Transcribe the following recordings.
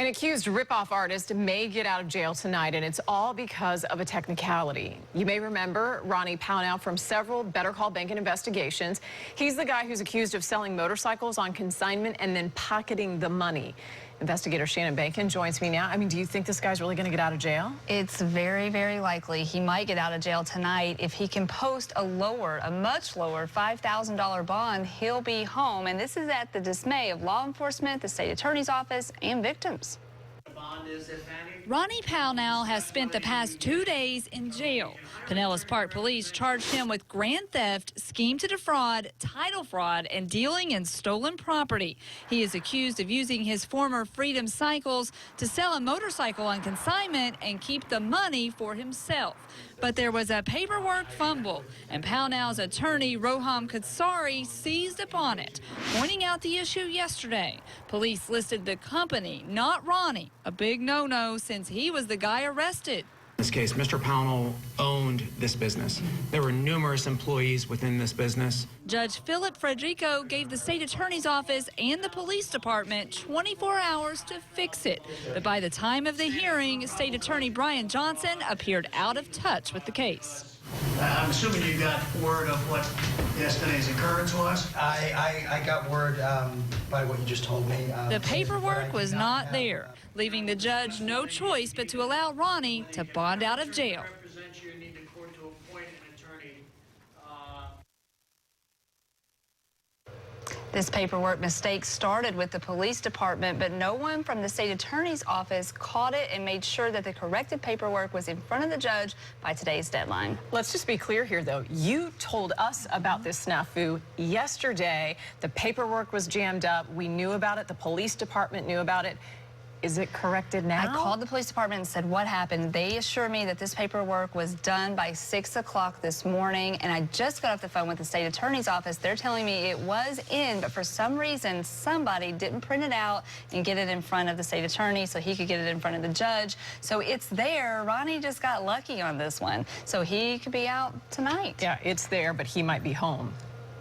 An accused ripoff artist may get out of jail tonight, and it's all because of a technicality. You may remember Ronnie Pownell from several Better Call Behnken investigations. He's the guy who's accused of selling motorcycles on consignment and then pocketing the money. Investigator Shannon Behnken joins me now. I mean, do you think this guy's really going to get out of jail? It's very, very likely he might get out of jail tonight. If he can post a much lower $5,000 bond, he'll be home. And this is at the dismay of law enforcement, the state attorney's office, and victims. Ronnie Pownell has spent the past 2 days in jail. Pinellas Park police charged him with grand theft, scheme to defraud, title fraud, and dealing in stolen property. He is accused of using his former Freedom Cycles to sell a motorcycle on consignment and keep the money for himself. But there was a paperwork fumble, and Pownell's attorney, Roham Katsari, seized upon it, pointing out the issue yesterday. Police listed the company, not Ronnie, a big no-no since he was the guy arrested. In this case, Mr. Pownell owned this business. There were numerous employees within this business. Judge Philip Frederico gave the state attorney's office and the police department 24 hours to fix it. But by the time of the hearing, state attorney Brian Johnson appeared out of touch with the case. I'm assuming you got word of what yesterday's occurrence was? I got word by what you just told me. The paperwork was not there, leaving the judge no choice but to allow Ronnie to bond out of jail. This paperwork mistake started with the police department, but no one from the state attorney's office caught it and made sure that the corrected paperwork was in front of the judge by today's deadline. Let's just be clear here, though. You told us about this snafu yesterday. The paperwork was jammed up. We knew about it. The police department knew about it. Is it corrected now? I called the police department and said, what happened? They assured me that this paperwork was done by 6 o'clock this morning, and I just got off the phone with the state attorney's office. They're telling me it was in, but for some reason, somebody didn't print it out and get it in front of the state attorney so he could get it in front of the judge. So it's there. Ronnie just got lucky on this one, so he could be out tonight. Yeah, it's there, but he might be home.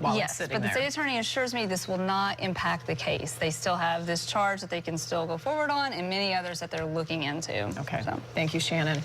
Yes, but the state attorney assures me this will not impact the case. They still have this charge that they can still go forward on and many others that they're looking into. Okay. So, thank you, Shannon.